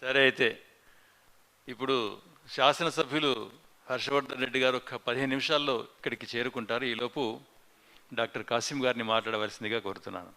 సరే అయితే ఇప్పుడు శాసనసభ్యులు హర్షవర్ధన్ రెడ్డి గారు ఒక 15 నిమిషాల్లో ఇక్కడికి చేరుకుంటారు. ఈలోపు డాక్టర్ కాసిం గారిని మాట్లాడవలసిందిగా కోరుతున్నాను.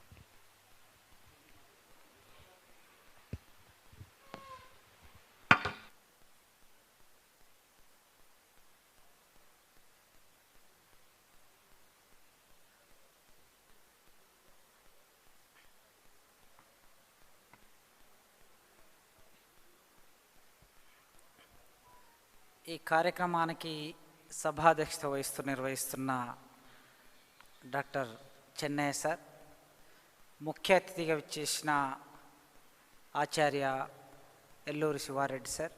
ఈ కార్యక్రమానికి సభాధ్యక్షత నిర్వహిస్తున్న డాక్టర్ చెన్నయ్య సార్, ముఖ్య అతిథిగా విచ్చేసిన ఆచార్య ఎల్లూరి శివారెడ్డి సార్,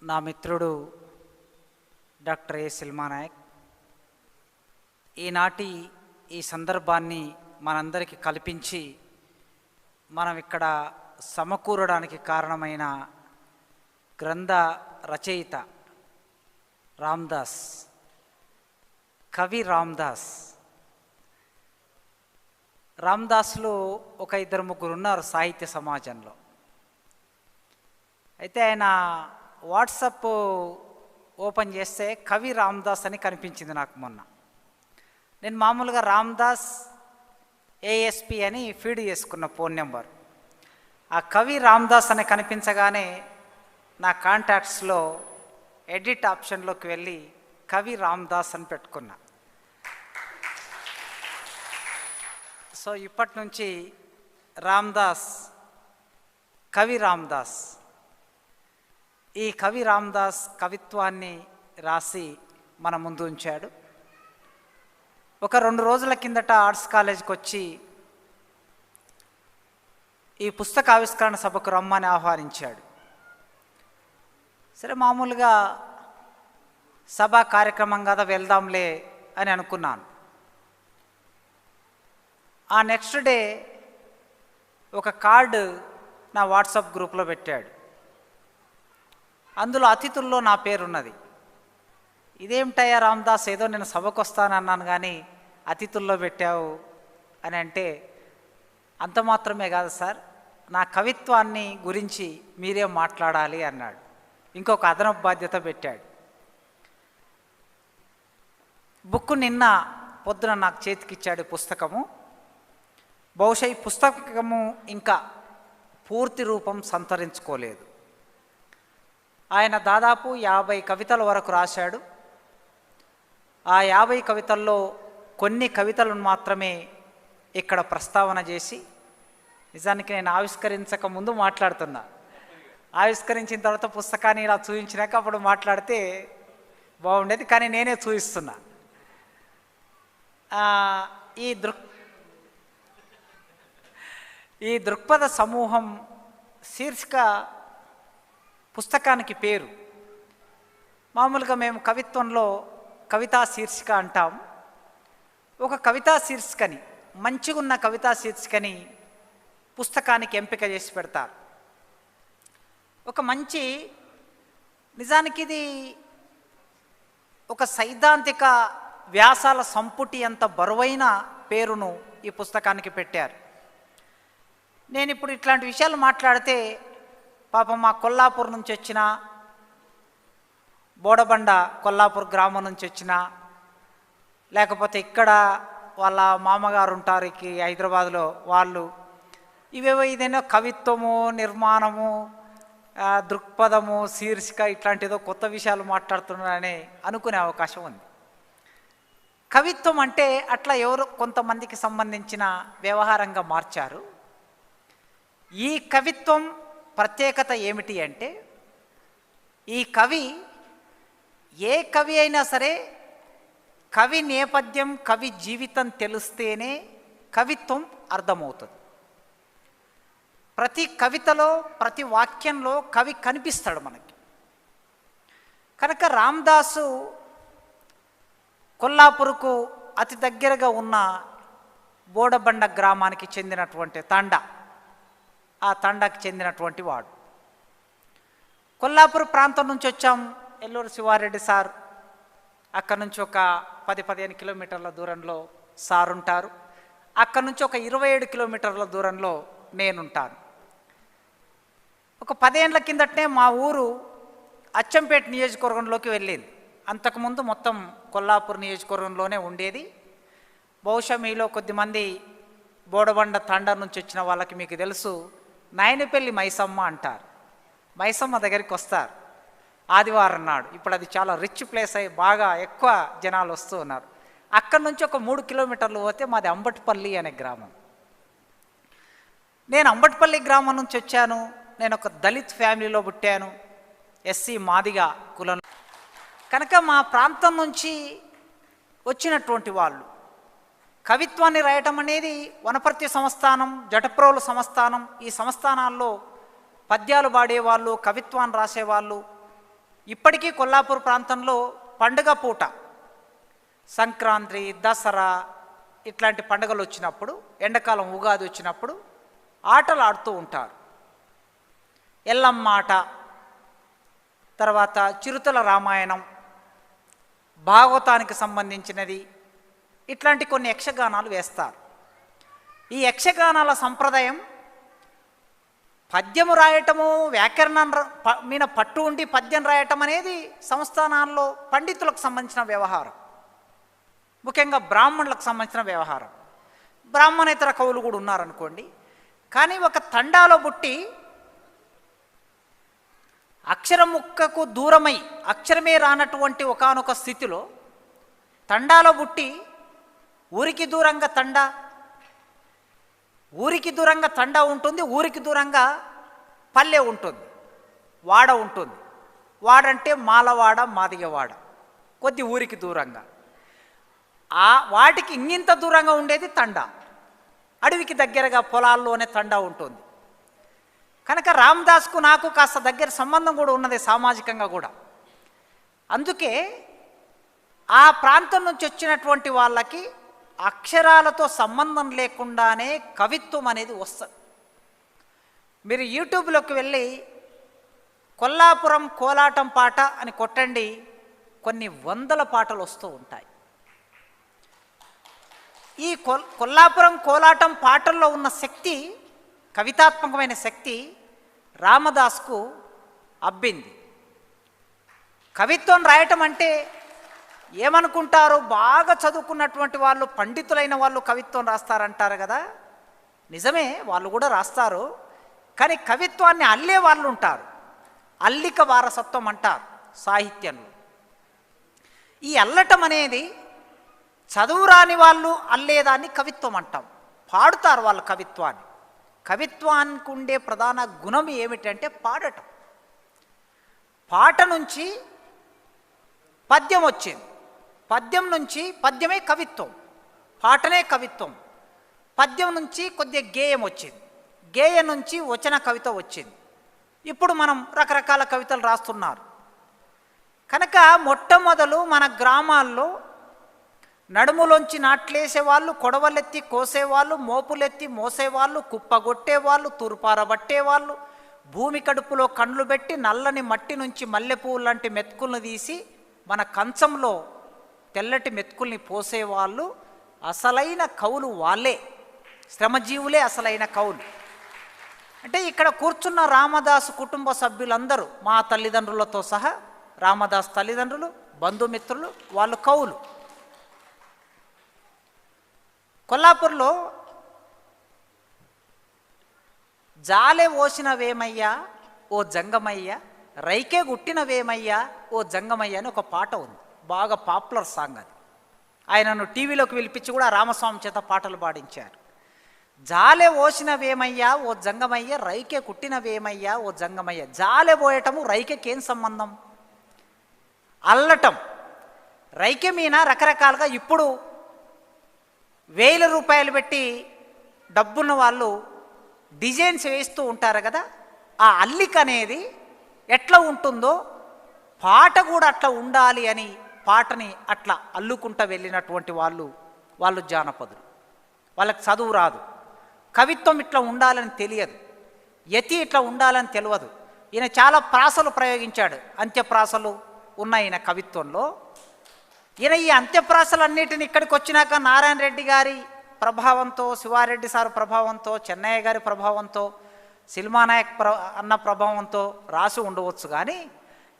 నా మిత్రుడు డాక్టర్ ఏ సిల్మానాయక్, ఈనాటి ఈ సందర్భాన్ని మనందరికీ కల్పించి మనం ఇక్కడ సమకూరడానికి కారణమైన గ్రంథ రచయిత రామ్దాస్, కవి రామ్దాస్లో ఒక 2-3 ఉన్నారు సాహిత్య సమాజంలో. అయితే ఆయన వాట్సాప్ ఓపెన్ చేస్తే కవి రామ్దాస్ అని కనిపించింది నాకు మొన్న. నేను మామూలుగా రామ్దాస్ ఏఎస్పి అని ఫీడ్ చేసుకున్న ఫోన్ నెంబర్. ఆ కవి రామ్దాస్ అని కనిపించగానే నా కాంటాక్ట్స్లో ఎడిట్ ఆప్షన్లోకి వెళ్ళి కవి రామ్దాస్ అని పెట్టుకున్నా. సో ఇప్పటి నుంచి రామ్దాస్, కవి రామ్దాస్. ఈ కవి రామ్దాస్ కవిత్వాన్ని రాసి మన ముందు ఉంచాడు. ఒక 2 రోజుల కిందట ఆర్ట్స్ కాలేజ్కి వచ్చి ఈ పుస్తక ఆవిష్కరణ సభకు రమ్మని ఆహ్వానించాడు. సరే, మామూలుగా సభా కార్యక్రమం కదా వెళ్దాంలే అని అనుకున్నాను. ఆ నెక్స్ట్ డే ఒక కార్డు నా వాట్సాప్ గ్రూప్లో పెట్టాడు. అందులో అతిథుల్లో నా పేరున్నది. ఇదేమిటయ్యా రామ్దాస్, ఏదో నేను సభకు వస్తానన్నాను కానీ అతిథుల్లో పెట్టావు అని అంటే, అంత మాత్రమే కాదు సార్, నా కవిత్వాన్ని గురించి మీరే మాట్లాడాలి అన్నాడు. ఇంకొక అదనపు బాధ్యత పెట్టాడు. బుక్ నిన్న పొద్దున నాకు చేతికిచ్చాడు పుస్తకము. బహుశా ఈ పుస్తకము ఇంకా పూర్తి రూపం సంతరించుకోలేదు. ఆయన దాదాపు 50 కవితల వరకు రాశాడు. ఆ 50 కవితల్లో కొన్ని కవితలను మాత్రమే ఇక్కడ ప్రస్తావన చేసి, నిజానికి నేను ఆవిష్కరించక ముందు మాట్లాడుతున్నా. ఆవిష్కరించిన తర్వాత పుస్తకాన్ని ఇలా చూపించినాక అప్పుడు మాట్లాడితే బాగుండేది, కానీ నేనే చూపిస్తున్నా. ఈ దృక్పథ సమూహం శీర్షిక పుస్తకానికి పేరు. మామూలుగా మేము కవిత్వంలో కవితా శీర్షిక అంటాం. ఒక కవితా శీర్షికని, మంచిగా ఉన్న కవితా శీర్షికని పుస్తకానికి ఎంపిక చేసి పెడతారు. ఒక మంచి, నిజానికి ఇది ఒక సైద్ధాంతిక వ్యాసాల సంపుటి అంత బరువైన పేరును ఈ పుస్తకానికి పెట్టారు. నేను ఇప్పుడు ఇట్లాంటి విషయాలు మాట్లాడితే పాపం మా కొల్లాపూర్ నుంచి వచ్చిన, బోడబండ కొల్లాపూర్ గ్రామం నుంచి వచ్చిన, లేకపోతే ఇక్కడ వాళ్ళ మామగారు ఉంటారు హైదరాబాద్లో, వాళ్ళు ఇవేవో ఇదేనో కవిత్వము, నిర్మాణము, దృక్పథము, శీర్షిక ఇట్లాంటిదో కొత్త విషయాలు మాట్లాడుతున్నారని అనుకునే అవకాశం ఉంది. కవిత్వం అంటే అట్లా ఎవరు కొంతమందికి సంబంధించిన వ్యవహారంగా మార్చారు. ఈ కవిత్వం ప్రత్యేకత ఏమిటి అంటే, ఈ కవి, ఏ కవి అయినా సరే కవి నేపథ్యం, కవి జీవితం తెలిస్తేనే కవిత్వం అర్థమవుతుంది. ప్రతి కవితలో, ప్రతి వాక్యంలో కవి కనిపిస్తాడు మనకి. కనుక రామ్దాసు కొల్లాపూర్కు అతి దగ్గరగా ఉన్న బోడబండ గ్రామానికి చెందినటువంటి ఆ తండాకి చెందినటువంటి వాడు. కొల్లాపూర్ ప్రాంతం నుంచి వచ్చాం. ఎల్లూరు శివారెడ్డి సార్, అక్కడి నుంచి ఒక 10-15 కిలోమీటర్ల దూరంలో సార్ ఉంటారు. అక్కడి నుంచి ఒక 27 కిలోమీటర్ల దూరంలో నేనుంటాను. ఒక ఒక 10 ఏళ్ల కిందటనే మా ఊరు అచ్చంపేట నియోజకవర్గంలోకి వెళ్ళింది. అంతకుముందు మొత్తం కొల్లాపూర్ నియోజకవర్గంలోనే ఉండేది. బహుశా మీలో కొద్దిమంది బోడబండ తండ నుంచి వచ్చిన వాళ్ళకి మీకు తెలుసు, నాయనపల్లి మైసమ్మ అంటారు. మైసమ్మ దగ్గరికి వస్తారు ఆదివారం నాడు. ఇప్పుడు అది చాలా రిచ్ ప్లేస్ అయ్యి బాగా ఎక్కువ జనాలు వస్తూ ఉన్నారు. అక్కడి నుంచి ఒక 3 కిలోమీటర్లు పోతే మాది అంబటిపల్లి అనే గ్రామం. నేను అంబటిపల్లి గ్రామం నుంచి వచ్చాను. నేను ఒక దళిత్ ఫ్యామిలీలో పుట్టాను, ఎస్సీ మాదిగ కులం. కనుక మా ప్రాంతం నుంచి వచ్చినటువంటి వాళ్ళు కవిత్వాన్ని రాయటం అనేది వనపర్తి సంస్థానం, జటప్రోలు సంస్థానం, ఈ సంస్థానాల్లో పద్యాలు పాడేవాళ్ళు, కవిత్వాన్ని రాసేవాళ్ళు. ఇప్పటికీ కొల్లాపూర్ ప్రాంతంలో పండుగ పూట సంక్రాంతి, దసరా ఇట్లాంటి పండుగలు వచ్చినప్పుడు, ఎండాకాలం ఉగాది వచ్చినప్పుడు ఆటలు ఆడుతూ ఉంటారు. ఎల్లమ్మ ఆట, తర్వాత చిరుతల రామాయణం, భాగవతానికి సంబంధించినది, ఇట్లాంటి కొన్ని యక్షగానాలు వేస్తారు. ఈ యక్షగానాల సంప్రదాయం పద్యము రాయటము, వ్యాకరణం మీద పట్టు ఉండి పద్యం రాయటం అనేది సంస్థానాల్లో పండితులకు సంబంధించిన వ్యవహారం, ముఖ్యంగా బ్రాహ్మణులకు సంబంధించిన వ్యవహారం. బ్రాహ్మణేతర కవులు కూడా ఉన్నారనుకోండి. కానీ ఒక తండాలో పుట్టి అక్షరం ముక్కకు దూరమై అక్షరమే రానటువంటి ఒకానొక స్థితిలో తండాలో పుట్టి ఊరికి దూరంగా తండా ఉంటుంది, ఊరికి దూరంగా పల్లె ఉంటుంది, వాడ ఉంటుంది. వాడంటే మాలవాడ, మాదిగవాడ, కొద్ది ఊరికి దూరంగా. వాటికి ఇంగింత దూరంగా ఉండేది తండా, అడవికి దగ్గరగా పొలాల్లోనే తండా ఉంటుంది. కనుక రామదాస్కు నాకు కాస్త దగ్గర సంబంధం కూడా ఉన్నది సామాజికంగా కూడా. అందుకే ఆ ప్రాంతం నుంచి వచ్చినటువంటి వాళ్ళకి అక్షరాలతో సంబంధం లేకుండానే కవిత్వం అనేది వస్తుంది. మీరు యూట్యూబ్లోకి వెళ్ళి కొల్లాపురం కోలాటం పాట అని కొట్టండి, కొన్ని వందల పాటలు వస్తూ ఉంటాయి. ఈ కొల్లాపురం కోలాటం పాటల్లో ఉన్న శక్తి, కవితాత్మకమైన శక్తి రామదాస్కు అబ్బింది. కవిత్వం రాయటం అంటే ఏమనుకుంటారు, బాగా చదువుకున్నటువంటి వాళ్ళు, పండితులైన వాళ్ళు కవిత్వం రాస్తారంటారు కదా. నిజమే, వాళ్ళు కూడా రాస్తారు. కానీ కవిత్వాన్ని అల్లే వాళ్ళు ఉంటారు, అల్లిక వారసత్వం అంటారు సాహిత్యంలో. ఈ అల్లటం అనేది చదువు రాని వాళ్ళు అల్లేదాన్ని కవిత్వం అంటాం. పాడుతారు వాళ్ళు కవిత్వాన్ని. కవిత్వానికి ఉండే ప్రధాన గుణం ఏమిటంటే పాడటం. పాట నుంచి పద్యం వచ్చింది, పద్యం నుంచి పద్యమే కవిత్వం, పాటనే కవిత్వం. పద్యం నుంచి కొద్దిగా గేయం వచ్చింది, గేయం నుంచి వచన కవిత వచ్చింది. ఇప్పుడు మనం రకరకాల కవితలు రాస్తున్నారు. కనుక మొట్టమొదలు మన గ్రామాల్లో నడుములోంచి నాట్లేసేవాళ్ళు, కొడవలెత్తి కోసేవాళ్ళు, మోపులెత్తి మోసేవాళ్ళు, కుప్పగొట్టేవాళ్ళు, తూర్పారబట్టేవాళ్ళు, భూమి కడుపులో కండ్లు పెట్టి నల్లని మట్టి నుంచి మల్లెపూలు లాంటి మెతుకులను తీసి మన కంచంలో తెల్లటి మెతుకుల్ని పోసేవాళ్ళు అసలైన కవులు వాళ్ళే, శ్రమజీవులే అసలైన కవులు. అంటే ఇక్కడ కూర్చున్న రామదాసు కుటుంబ సభ్యులందరూ, మా తల్లిదండ్రులతో సహా రామదాస్ తల్లిదండ్రులు, బంధుమిత్రులు, వాళ్ళు కవులు. కొల్లాపూర్లో జాలె ఓసినవేమయ్యా ఓ జంగమయ్య, రైకే గుట్టినవేమయ్యా ఓ జంగమయ్య అని ఒక పాట ఉంది, బాగా పాపులర్ సాంగ్ అది. ఆయనను టీవీలోకి పిలిపించి కూడా రామస్వామి చేత పాటలు పాడించారు. జాలె ఓసినవేమయ్యా ఓ జంగమయ్య, రైకే కుట్టినవేమయ్యా ఓ జంగమయ్య. జాలె పోయటము రైకెకి ఏం సంబంధం? అల్లటం. రైకె మీద రకరకాలుగా ఇప్పుడు 1000 రూపాయలు పెట్టి డబ్బున్న వాళ్ళు డిజైన్స్ వేస్తూ ఉంటారు కదా. ఆ అల్లిక అనేది ఎట్లా ఉంటుందో పాట కూడా అట్లా ఉండాలి అని పాటని అట్లా అల్లుకుంటూ వెళ్ళినటువంటి వాళ్ళు జానపదులు. వాళ్ళకి చదువు రాదు, కవిత్వం ఇట్లా ఉండాలని తెలియదు, యతి ఇట్లా ఉండాలని తెలియదు. ఈయన చాలా ప్రాసలు ప్రయోగించాడు, అంత్యప్రాసలు ఉన్నాయి ఈయన కవిత్వంలో. ఈయన ఈ అంత్యప్రాసలన్నిటిని ఇక్కడికి వచ్చినాక నారాయణ రెడ్డి గారి ప్రభావంతో, శివారెడ్డి సార్ ప్రభావంతో, చెన్నయ్య గారి ప్రభావంతో, సినిమా నాయక్ అన్న ప్రభావంతో రాసి ఉండవచ్చు, కానీ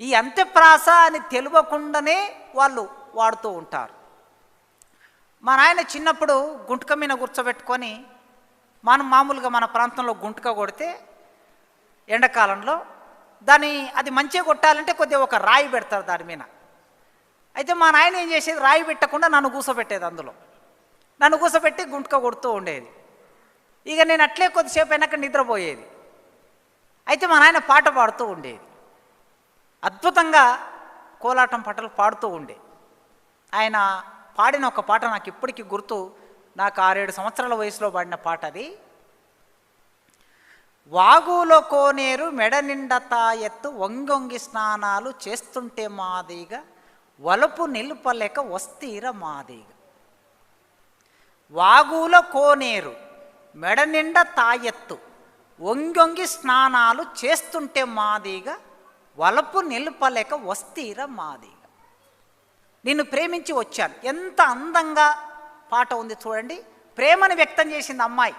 ఈ అంత్యప్రాస అని తెలియకుండానే వాళ్ళు వాడుతూ ఉంటారు. మా నాయన చిన్నప్పుడు గుంటక మీద కూర్చోబెట్టుకొని మనం మామూలుగా మన ప్రాంతంలో గుంటక కొడితే ఎండాకాలంలో అది మంచిగా కొట్టాలంటే కొద్దిగా ఒక రాయి పెడతారు దాని మీద. అయితే మా నాయన ఏం చేసేది, రాయి పెట్టకుండా నన్ను కూర్చోబెట్టేది, అందులో నన్ను కూర్చోబెట్టి గుంటక కొడుతూ ఉండేది. ఇక నేను అట్లే కొద్దిసేపు అయినాక నిద్రపోయేది. అయితే మా నాయన పాట పాడుతూ ఉండేది, అద్భుతంగా కోలాటం పాటలు పాడుతూ ఉండే. ఆయన పాడిన ఒక పాట నాకు ఇప్పటికీ గుర్తు, నాకు 6-7 సంవత్సరాల వయసులో పాడిన పాట అది. వాగులో కోనేరు మెడ నిండా తాయెత్తు వంగొంగి స్నానాలు చేస్తుంటే మాదిగా వలపు నిలుపలేక వస్తీర మాదిగా. వాగులో కోనేరు మెడ నిండా తాయెత్తు వంగొంగి స్నానాలు చేస్తుంటే మాదిగా వలపు నిలుపలేక వస్తీర మాదిగా. నిన్ను ప్రేమించి వచ్చాను. ఎంత అందంగా పాట ఉంది చూడండి. ప్రేమను వ్యక్తం చేసింది అమ్మాయి.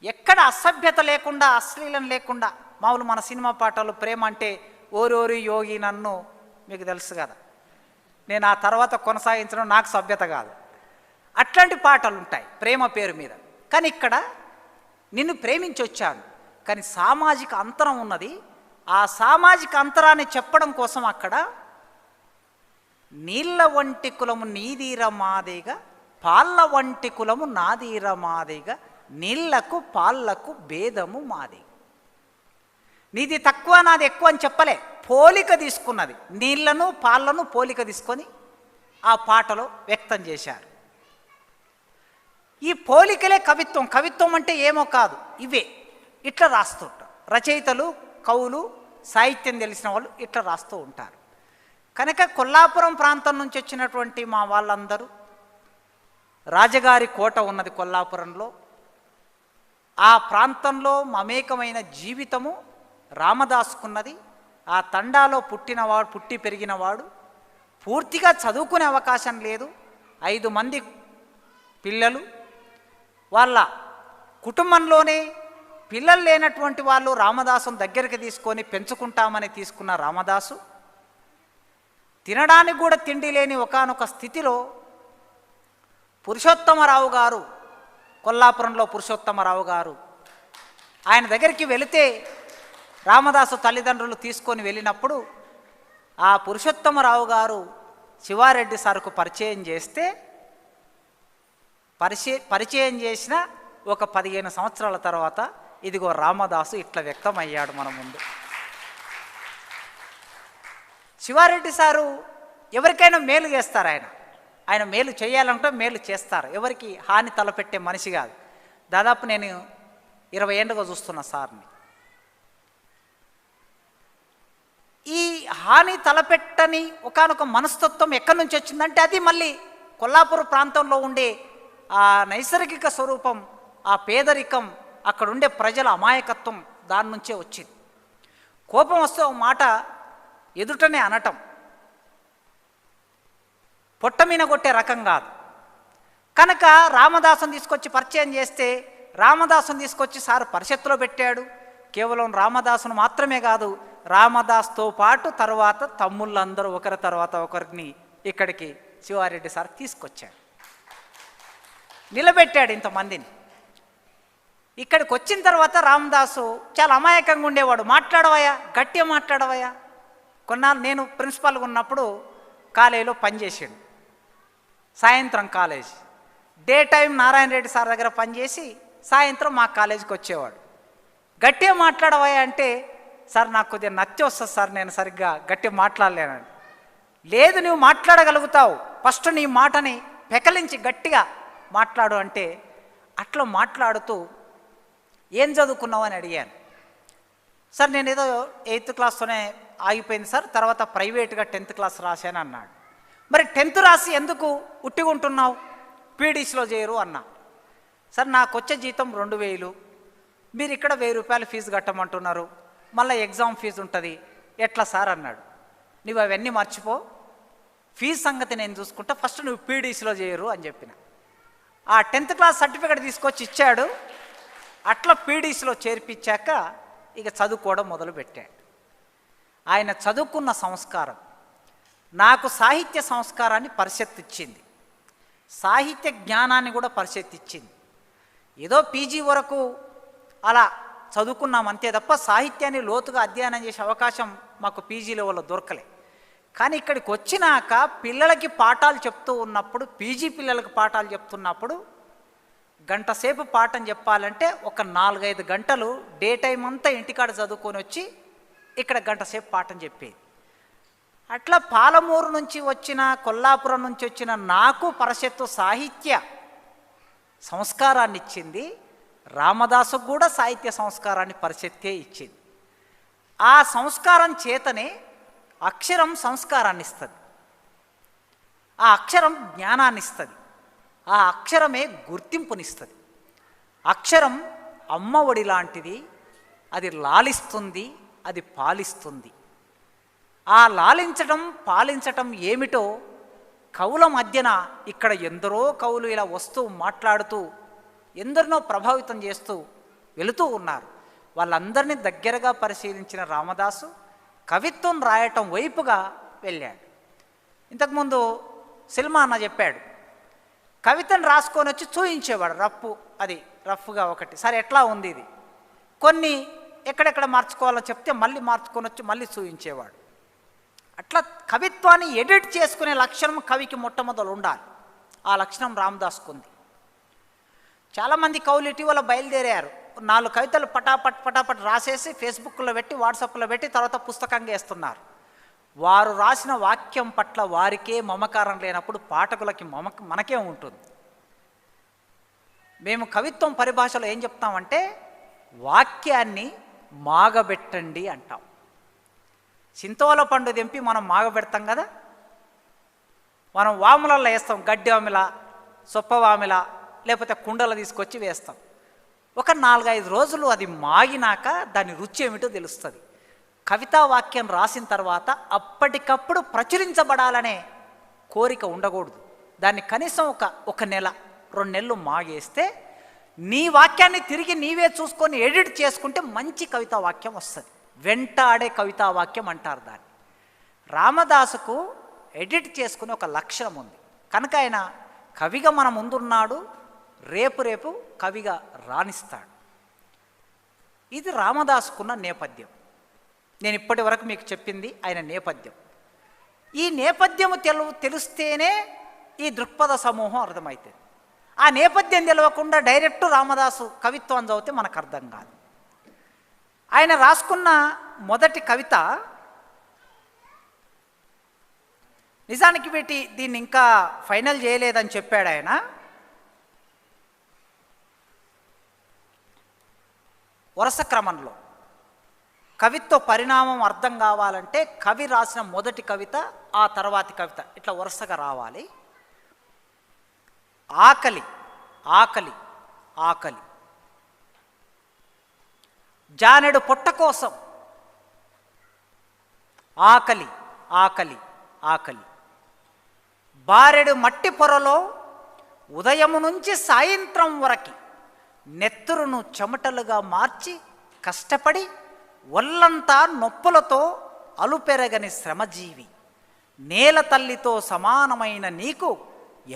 ఎక్కడ అసభ్యత లేకుండా, అశ్లీలం లేకుండా. మామూలు మన సినిమా పాటలు ప్రేమ అంటే ఓరోరి యోగి నన్ను, మీకు తెలుసు కదా, నేను ఆ తర్వాత కొనసాగించడం నాకు సభ్యత కాదు. అట్లాంటి పాటలు ఉంటాయి ప్రేమ పేరు మీద. కానీ ఇక్కడ నిన్ను ప్రేమించి వచ్చాను, కానీ సామాజిక అంతరం ఉన్నది. ఆ సామాజిక అంతరాన్ని చెప్పడం కోసం అక్కడ నీళ్ళ వంటి కులము నీదీర మాదిగా పాళ్ళ వంటి కులము నాదీర మాదిగా నీళ్లకు పాళ్లకు భేదము మాది. నీది తక్కువ నాది ఎక్కువ అని చెప్పలే, పోలిక తీసుకున్నది. నీళ్లను పాళ్లను పోలిక తీసుకొని ఆ పాటలో వ్యక్తం చేశారు. ఈ పోలికలే కవిత్వం. కవిత్వం అంటే ఏమో కాదు, ఇవే ఇట్లా రాస్తుంటారు రచయితలు, కవులు, సాహిత్యం తెలిసిన వాళ్ళు ఇట్లా రాస్తూ ఉంటారు. కనుక కొల్లాపురం ప్రాంతం నుంచి వచ్చినటువంటి మా వాళ్ళందరూ, రాజగారి కోట ఉన్నది కొల్లాపురంలో, ఆ ప్రాంతంలో మమేకమైన జీవితము రామదాసుకున్నది. ఆ తండాలో పుట్టి పెరిగినవాడు. పూర్తిగా చదువుకునే అవకాశం లేదు. 5 మంది పిల్లలు. వాళ్ళ కుటుంబంలోనే పిల్లలు లేనటువంటి వాళ్ళు రామదాసును దగ్గరికి తీసుకొని పెంచుకుంటామని తీసుకున్న రామదాసు తినడానికి కూడా తిండి లేని ఒకానొక స్థితిలో పురుషోత్తమరావు గారు, కొల్లాపురంలో పురుషోత్తమరావు గారు, ఆయన దగ్గరికి వెళితే రామదాసు తల్లిదండ్రులు తీసుకొని వెళ్ళినప్పుడు ఆ పురుషోత్తమరావు గారు శివారెడ్డి సార్కు పరిచయం చేస్తే, పరిచయం చేసిన ఒక 15 సంవత్సరాల తర్వాత ఇదిగో రామదాసు ఇట్లా వ్యక్తమయ్యాడు మన ముందు. శివారెడ్డి సారు ఎవరికైనా మేలు చేస్తారు. ఆయన మేలు చేయాలంటే మేలు చేస్తారు. ఎవరికి హాని తలపెట్టే మనిషి కాదు. దాదాపు నేను 20 ఏళ్ళుగా చూస్తున్నా సార్ని. ఈ హాని తలపెట్టని ఒకానొక మనస్తత్వం ఎక్కడి నుంచి వచ్చిందంటే అది మళ్ళీ కొల్లాపూర్ ప్రాంతంలో ఉండే ఆ నైసర్గిక స్వరూపం, ఆ పేదరికం, అక్కడ ఉండే ప్రజల అమాయకత్వం దాని నుంచే వచ్చింది. కోపం వస్తే ఒక మాట ఎదుటనే అనటం, పొట్టమీన కొట్టే రకం కాదు. కనుక రామదాసుని తీసుకొచ్చి పరిచయం చేస్తే, రామదాసుని తీసుకొచ్చి సార్ పరిషత్తులో పెట్టాడు. కేవలం రామదాసును మాత్రమే కాదు, రామదాస్తో పాటు తర్వాత తమ్ముళ్ళందరూ ఒకరి తర్వాత ఒకరిని ఇక్కడికి శివారెడ్డి సార్ తీసుకొచ్చాడు, నిలబెట్టాడు ఇంతమందిని. ఇక్కడికి వచ్చిన తర్వాత రామదాసు చాలా అమాయకంగా ఉండేవాడు. మాట్లాడవయ్యా, గట్టిగా మాట్లాడవయ్యా. కొన్నాళ్ళు నేను ప్రిన్సిపాల్గా ఉన్నప్పుడు కాలేజీలో పనిచేసాడు. సాయంత్రం college, day time Narayana Reddy sir దగ్గర పనిచేసి సాయంత్రం మా కాలేజీకి వచ్చేవాడు. గట్టిగా మాట్లాడవయ్యా అంటే, సార్ నాకు కొద్దిగా నచ్చి వస్తుంది సార్, నేను సరిగ్గా గట్టిగా మాట్లాడలేనండి. లేదు, నువ్వు మాట్లాడగలుగుతావు, ఫస్ట్ నీ మాటని పెకలించి గట్టిగా మాట్లాడు అంటే, అట్లా మాట్లాడుతూ ఏం చదువుకున్నావు అని అడిగాను. సార్ నేను ఏదో 8th క్లాస్తోనే ఆగిపోయింది సార్, తర్వాత ప్రైవేట్గా 10th క్లాస్ రాశాను అన్నాడు. మరి 10th రాసి ఎందుకు ఉట్టిగుంటున్నావు, పీడీసీలో చేరు అన్నా. సార్ నాకు వచ్చే జీతం 2000, మీరు ఇక్కడ 1000 రూపాయలు ఫీజు కట్టమంటున్నారు, మళ్ళీ ఎగ్జామ్ ఫీజు ఉంటుంది, ఎట్లా సార్ అన్నాడు. నువ్వు అవన్నీ మర్చిపో, ఫీజు సంగతి నేను చూసుకుంటా, ఫస్ట్ నువ్వు పీడీసీలో చేయరు అని చెప్పిన. ఆ 10th క్లాస్ సర్టిఫికేట్ తీసుకొచ్చి ఇచ్చాడు. అట్లా పీడీస్లో చేర్పించాక ఇక చదువుకోవడం మొదలుపెట్టాడు. ఆయన చదువుకున్న సంస్కారం నాకు సాహిత్య సంస్కారాన్ని పరిషత్ ఇచ్చింది, సాహిత్య జ్ఞానాన్ని కూడా పరిషత్ ఇచ్చింది. ఏదో పీజీ వరకు అలా చదువుకున్నాం అంతే తప్ప సాహిత్యాన్ని లోతుగా అధ్యయనం చేసే అవకాశం మాకు పీజీ లెవెల్లో దొరకలే. కానీ ఇక్కడికి వచ్చినాక పిల్లలకి పాఠాలు చెప్తూ ఉన్నప్పుడు, పీజీ పిల్లలకి పాఠాలు చెప్తున్నప్పుడు గంట సేపు పాఠం చెప్పాలంటే ఒక 4-5 గంటలు డే టైం అంతా ఇంటికాడ చదువుకొని వచ్చి ఇక్కడ గంట సేపు పాఠం చెప్పేది. అట్లా పాలమూరు నుంచి వచ్చిన, కొల్లాపురం నుంచి వచ్చిన నాకు పరిషత్తు సాహిత్య సంస్కారాన్ని ఇచ్చింది. రామదాసుకు కూడా సాహిత్య సంస్కారాన్ని పరిషత్తే ఇచ్చింది. ఆ సంస్కారం చేతనే అక్షరం సంస్కారాన్ని ఇస్తుంది, ఆ అక్షరం జ్ఞానాన్ని ఇస్తుంది, ఆ అక్షరమే గుర్తింపునిస్తుంది. అక్షరం అమ్మ ఒడి లాంటిది, అది లాలిస్తుంది, అది పాలిస్తుంది. ఆ లాలించటం పాలించటం ఏమిటో కవుల మధ్యన ఇక్కడ ఎందరో కవులు ఇలా వస్తూ మాట్లాడుతూ ఎందరినో ప్రభావితం చేస్తూ వెళుతూ ఉన్నారు. వాళ్ళందరినీ దగ్గరగా పరిశీలించిన రామదాసు కవిత్వం రాయటం వైపుగా వెళ్ళాడు. ఇంతకుముందు సినిమా అన్న చెప్పాడు, కవితను రాసుకొని వచ్చి చూయించేవాడు, రఫ్గా ఒకటి, సరే ఎట్లా ఉంది ఇది, కొన్ని ఎక్కడెక్కడ మార్చుకోవాలో చెప్తే మళ్ళీ మార్చుకొని వచ్చి మళ్ళీ చూయించేవాడు. అట్లా కవిత్వాన్ని ఎడిట్ చేసుకునే లక్షణం కవికి మొట్టమొదలు ఉండాలి. ఆ లక్షణం రామదాసుకు ఉంది. చాలామంది కవులు ఇటీవల బయలుదేరారు, 4 కవితలు పటాపట్ రాసేసి ఫేస్బుక్లో పెట్టి, వాట్సాప్లో పెట్టి తర్వాత పుస్తకంగా వేస్తున్నారు. వారు రాసిన వాక్యం పట్ల వారికే మమకారం లేనప్పుడు పాఠకులకి మనకే ఉంటుంది. మేము కవిత్వం పరిభాషలో ఏం చెప్తామంటే వాక్యాన్ని మాగబెట్టండి అంటాం. చింతోల పండు తెంపి మనం మాగబెడతాం కదా, మనం వాములలో వేస్తాం, గడ్డి వామిల, సొప్ప వామిల, లేకపోతే కుండలు తీసుకొచ్చి వేస్తాం. ఒక 4-5 రోజులు అది మాగినాక దాని రుచి ఏమిటో తెలుస్తుంది. కవితా వాక్యం రాసిన తర్వాత అప్పటికప్పుడు ప్రచురించబడాలనే కోరిక ఉండకూడదు. దాన్ని కనీసం ఒక నెల 2 నెలలు మాగేస్తే నీ వాక్యాన్ని తిరిగి నీవే చూసుకొని ఎడిట్ చేసుకుంటే మంచి కవితా వాక్యం వస్తుంది. వెంటాడే కవితా వాక్యం అంటారు దాన్ని. రామదాసుకు ఎడిట్ చేసుకునే ఒక లక్షణం ఉంది కనుక ఆయన కవిగా మన ముందున్నాడు, రేపు కవిగా రాణిస్తాడు. ఇది రామదాసుకున్న నేపథ్యం. నేను ఇప్పటి వరకు మీకు చెప్పింది ఆయన నేపథ్యం. ఈ నేపథ్యము తెలిస్తేనే ఈ దృక్పథ సమూహం అర్థమవుతుంది. ఆ నేపథ్యం తెలియకుండా డైరెక్ట్ రామదాసు కవిత్వం చదివితే మనకు అర్థం కాదు. ఆయన రాసుకున్న మొదటి కవిత, నిజానికి దీన్ని ఇంకా ఫైనల్ చేయలేదని చెప్పాడు ఆయన. వరుస క్రమంలో కవిత్వ పరిణామం అర్థం కావాలంటే కవి రాసిన మొదటి కవిత, ఆ తర్వాతి కవిత, ఇట్లా వరుసగా రావాలి. ఆకలి ఆకలి ఆకలి, జానెడు పొట్ట కోసం ఆకలి ఆకలి ఆకలి, బారెడు మట్టి పొరలో ఉదయము నుంచి సాయంత్రం వరకు నెత్తురును చెమటలుగా మార్చి కష్టపడి ఒళ్ళంతా నొప్పులతో అలుపెరగని శ్రమజీవి, నేల తల్లితో సమానమైన నీకు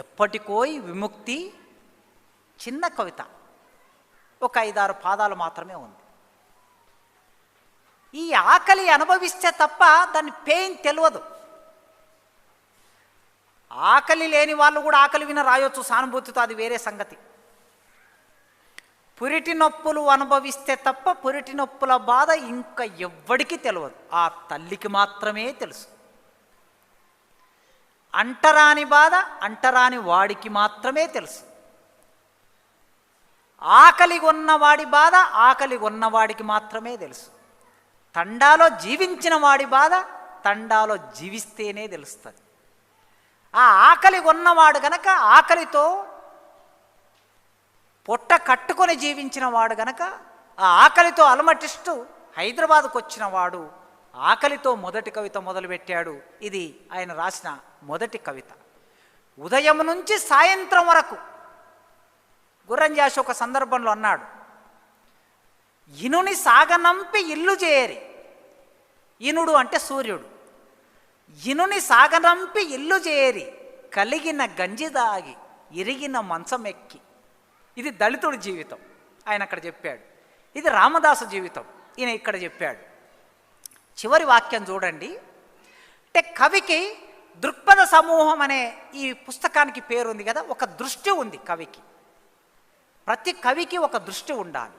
ఎప్పటికోయి విముక్తి. చిన్న కవిత, ఒక 5-6 పాదాలు మాత్రమే ఉంది. ఈ ఆకలి అనుభవిస్తే తప్ప దాని పెయిన్ తెలియదు. ఆకలి లేని వాళ్ళు కూడా ఆకలి విన రాయొచ్చు సానుభూతితో, అది వేరే సంగతి. పురిటి నొప్పులు అనుభవిస్తే తప్ప పురిటి నొప్పుల బాధ ఇంకా ఎవ్వడికి తెలియదు, ఆ తల్లికి మాత్రమే తెలుసు. అంటరాని బాధ అంటరాని వాడికి మాత్రమే తెలుసు. ఆకలి ఉన్నవాడి బాధ ఆకలి ఉన్నవాడికి మాత్రమే తెలుసు. తండాలో జీవించిన వాడి బాధ తండాలో జీవిస్తేనే తెలుస్తుంది. ఆ ఆకలి ఉన్నవాడు గనక, ఆకలితో పొట్ట కట్టుకొని జీవించిన వాడు గనక, ఆ ఆకలితో అలమటిస్తూ హైదరాబాద్కు వచ్చిన వాడు ఆకలితో మొదటి కవిత మొదలుపెట్టాడు. ఇది ఆయన రాసిన మొదటి కవిత. ఉదయం నుంచి సాయంత్రం వరకు గుర్రంజాషి ఒక సందర్భంలో అన్నాడు, ఇనుని సాగనంపి ఇల్లు చేరి, ఇనుడు అంటే సూర్యుడు, ఇనుని సాగనంపి ఇల్లు చేరి కలిగిన గంజి దాగి ఇరిగిన మంచమెక్కి. ఇది దళితుడి జీవితం, ఆయన అక్కడ చెప్పాడు. ఇది రామదాసు జీవితం, ఈయన ఇక్కడ చెప్పాడు. చివరి వాక్యం చూడండి. అంటే కవికి దృక్పథ సమూహం అనే ఈ పుస్తకానికి పేరుంది కదా, ఒక దృష్టి ఉంది కవికి. ప్రతి కవికి ఒక దృష్టి ఉండాలి.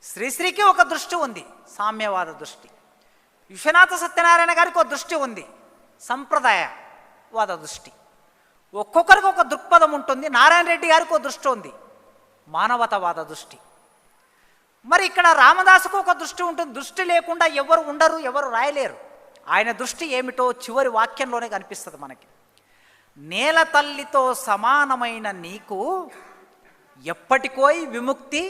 శ్రీశ్రీకి ఒక దృష్టి ఉంది, సామ్యవాద దృష్టి. విశ్వనాథ సత్యనారాయణ గారికి ఒక దృష్టి ఉంది, సంప్రదాయవాద దృష్టి. ఒక్కొక్కరికి ఒక దృక్పథం ఉంటుంది. నారాయణ రెడ్డి గారికి ఒక దృష్టి ఉంది, మానవతావాద దృష్టి. మరి ఇక్కడ రామదాసుకు ఒక దృష్టి ఉంటుంది. దృష్టి లేకుండా ఎవరు ఉండరు, ఎవరు రాయలేరు. ఆయన దృష్టి ఏమిటో చివరి వాక్యంలోనే కనిపిస్తుంది మనకి. నేల తల్లితో సమానమైన నీకు ఎప్పటికోయి విముక్తి,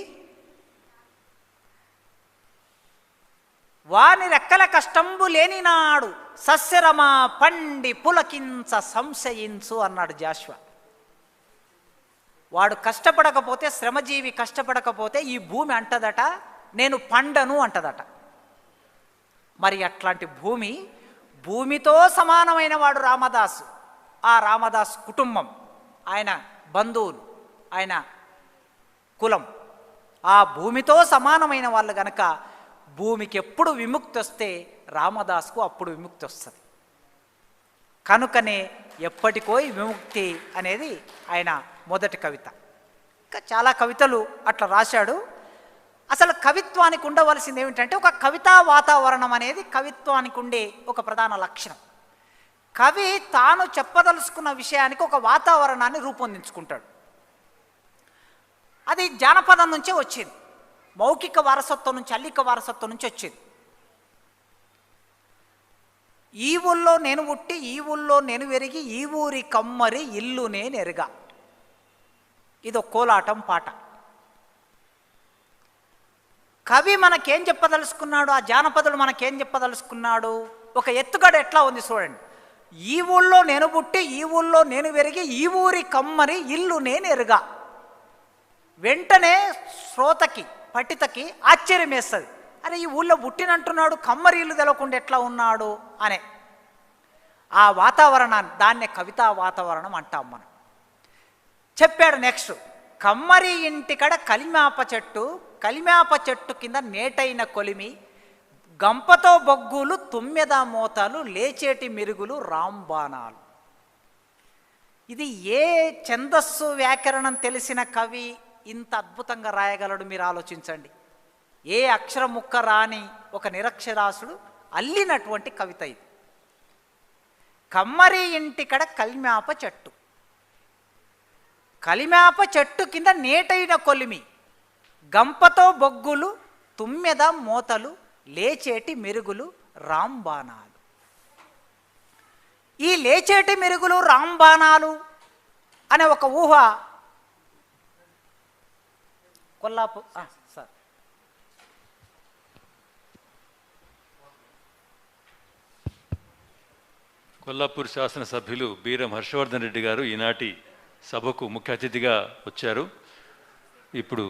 వాని రెక్కల కష్టంబు లేనినాడు సస్యరమా పండి పులకించ సంశయించు అన్నాడు జాషువా. వాడు కష్టపడకపోతే, శ్రమజీవి కష్టపడకపోతే ఈ భూమి అంటదట, నేను పండను అంటదట. మరి అట్లాంటి భూమితో సమానమైన వాడు రామదాసు. ఆ రామదాసు కుటుంబం, ఆయన బంధువులు, ఆయన కులం ఆ భూమితో సమానమైన వాళ్ళు గనక భూమికి ఎప్పుడు విముక్తి వస్తే రామదాసుకు అప్పుడు విముక్తి వస్తుంది. కనుకనే ఎప్పటికో విముక్తి అనేది ఆయన మొదటి కవిత. ఇంకా చాలా కవితలు అట్లా రాశాడు. అసలు కవిత్వానికి ఉండవలసింది ఏమిటంటే ఒక కవితా వాతావరణం అనేది కవిత్వానికి ఉండే ఒక ప్రధాన లక్షణం. కవి తాను చెప్పదలుచుకున్న విషయానికి ఒక వాతావరణాన్ని రూపొందించుకుంటాడు. అది జానపదం నుంచే వచ్చింది, మౌఖిక వారసత్వం నుంచి, అల్లిక వారసత్వం నుంచి వచ్చింది. ఈ ఊళ్ళో నేను పుట్టి, ఈ ఊళ్ళో నేను పెరిగి, ఈ ఊరి కమ్మరి ఇల్లు నేను ఎరుగా. ఇదో కోలాటం పాట. కవి మనకేం చెప్పదలుచుకున్నాడు, ఆ జానపదుడు మనకేం చెప్పదలుచుకున్నాడు? ఒక ఎత్తుగడ ఎట్లా ఉంది చూడండి. ఈ ఊళ్ళో నేను పుట్టి, ఈ ఊళ్ళో నేను పెరిగి, ఈ ఊరి కమ్మరి ఇల్లు నేను ఎరుగా. వెంటనే శ్రోతకి, పఠితకి ఆశ్చర్యం వేస్తుంది. అరే ఈ ఊళ్ళో పుట్టినంటున్నాడు, కమ్మరి ఇల్లు తెలవకుండా ఎట్లా ఉన్నాడు అనే ఆ వాతావరణాన్ని, దాన్నే కవితా వాతావరణం అంటాం మనం. చెప్పాడు నెక్స్ట్, కమ్మరి ఇంటికడ కలిమాప చెట్టు, కలిమాప చెట్టు కింద నేటైన కొలిమి, గంపతో బొగ్గులు తుమ్మెద మోతాలు, లేచేటి మిరుగులు రాంబాణాలు. ఇది ఏ ఛందస్సు వ్యాకరణం తెలిసిన కవి ఇంత అద్భుతంగా రాయగలడు? మీరు ఆలోచించండి. ఏ అక్షర ముక్క రాని ఒక నిరక్షరాసుడు అల్లినటువంటి కవిత ఇది. కమ్మరి ఇంటికడ కలిమాప చెట్టు, కలిమాప చెట్టు కింద నేటైన కొలిమి, గంపతో బొగ్గులు తుమ్మెద మోతలు, లేచేటి మెరుగులు రాంబాణాలు. ఈ లేచేటి మెరుగులు రాంబాణాలు అనే ఒక ఊహ కొల్లాపూర్ సార్ కొల్లాపూర్ శాసనసభ్యులు బీరం హర్షవర్ధన్ రెడ్డి గారు ఈనాటి సభకు ముఖ్య అతిథిగా వచ్చారు. ఇప్పుడు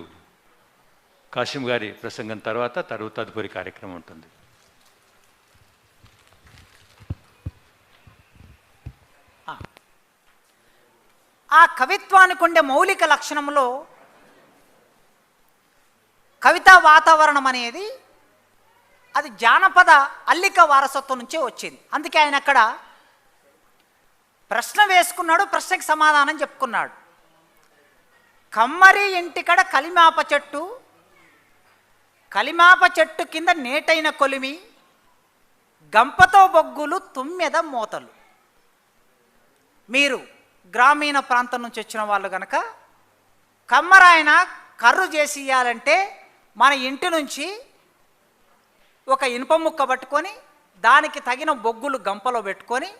కాశీం గారి ప్రసంగం తర్వాత తదుపరి కార్యక్రమం ఉంటుంది. ఆ కవిత్వానికి ఉండే మౌలిక లక్షణంలో కవితా వాతావరణం అనేది అది జానపద అల్లిక వారసత్వం నుంచే వచ్చింది. అందుకే ఆయన అక్కడ ప్రశ్న వేసుకున్నాడు, ప్రశ్నకి సమాధానం చెప్పుకున్నాడు. కమ్మరి ఇంటికడ కలిమాప చెట్టు, కలిమాప చెట్టు కింద నేటైన కొలిమి, గంపతో బొగ్గులు తుమ్మెద మోతలు. మీరు గ్రామీణ ప్రాంతం నుంచి వచ్చిన వాళ్ళు కనుక కమ్మరాయన కర్రు చేసి ఇవ్వాలంటే మన ఇంటి నుంచి ఒక ఇనుప ముక్క పట్టుకొని దానికి తగిన బొగ్గులు గంపలో పెట్టుకొని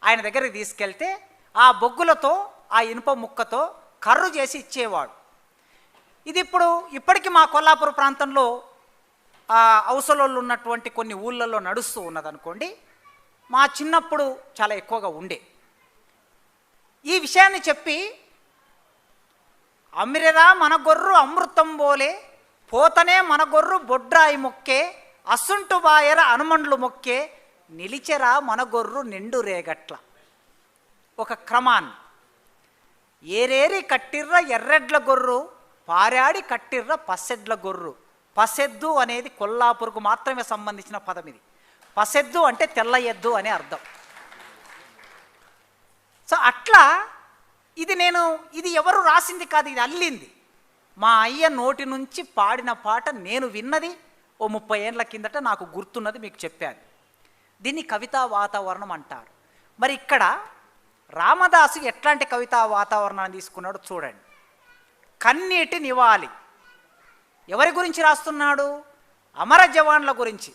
ఆయన దగ్గరికి తీసుకెళ్తే ఆ బొగ్గులతో, ఆ ఇనుప ముక్కతో కర్రు చేసి ఇచ్చేవాడు. ఇది ఇప్పటికీ మా కొల్లాపూర్ ప్రాంతంలో అవసరాలు ఉన్నటువంటి కొన్ని ఊళ్ళల్లో నడుస్తూ ఉన్నదనుకోండి. మా చిన్నప్పుడు చాలా ఎక్కువగా ఉండే. ఈ విషయాన్ని చెప్పి, అమ్మిరెరా మన గొర్రు అమృతం బోలే పోతనే మన గొర్రు బొడ్రాయి మొక్కే, అసుంటు బాయర అనుమండ్లు మొక్కే, నిలిచెరా మన గొర్రు నిండు రేగట్ల. ఒక క్రమాన్ని ఏరేరి కట్టిర్ర ఎర్రెడ్ల గొర్రు, పారాడి కట్టిర్ర పసెడ్ల గొర్రు. పసెద్దు అనేది కొల్లాపూర్కు మాత్రమే సంబంధించిన పదం ఇది. పసెద్దు అంటే తెల్ల ఎద్దు అనే అర్థం. సో అట్లా ఇది ఎవరు రాసింది కాదు, ఇది అల్లింది. మా అయ్య నోటి నుంచి పాడిన పాట నేను విన్నది ఓ 30 ఏళ్ళ కిందట, నాకు గుర్తున్నది మీకు చెప్పాను. దీన్ని కవితా వాతావరణం అంటారు. మరి ఇక్కడ రామదాసు ఎట్లాంటి కవితా వాతావరణాన్ని తీసుకున్నాడో చూడండి. కన్నీటి నివాలి. ఎవరి గురించి రాస్తున్నాడు? అమర జవాన్ల గురించి.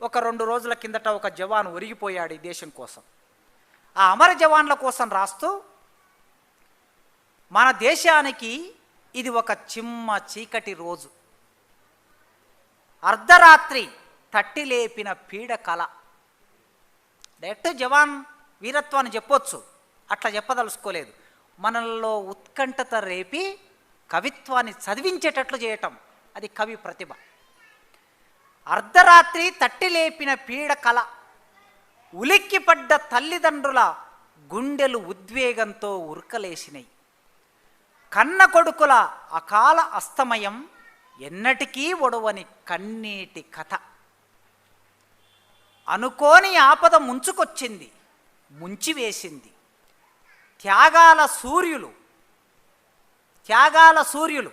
ఒక 2 రోజుల కిందట ఒక జవాన్ ఒరిగిపోయాడు ఈ దేశం కోసం. ఆ అమర జవాన్ల కోసం రాస్తూ, మన దేశానికి ఇది ఒక చిమ్మ చీకటి రోజు, అర్ధరాత్రి తట్టి లేపిన పీడ కళ. డైరెక్ట్ జవాన్ వీరత్వాన్ని చెప్పొచ్చు, అట్లా చెప్పదలుచుకోలేదు. మనల్లో ఉత్కంఠత రేపి కవిత్వాన్ని చదివించేటట్లు చేయటం, అది కవి ప్రతిభ. అర్ధరాత్రి తట్టి లేపిన పీడ కళ, ఉలిక్కిపడ్డ తల్లిదండ్రుల గుండెలు ఉద్వేగంతో ఉరకలేసినాయి. కన్న కొడుకుల అకాల అస్తమయం, ఎన్నటికీ ఒడవని కన్నీటి కథ. అనుకోని ఆపద ముంచుకొచ్చింది, ముంచివేసింది. త్యాగాల సూర్యులు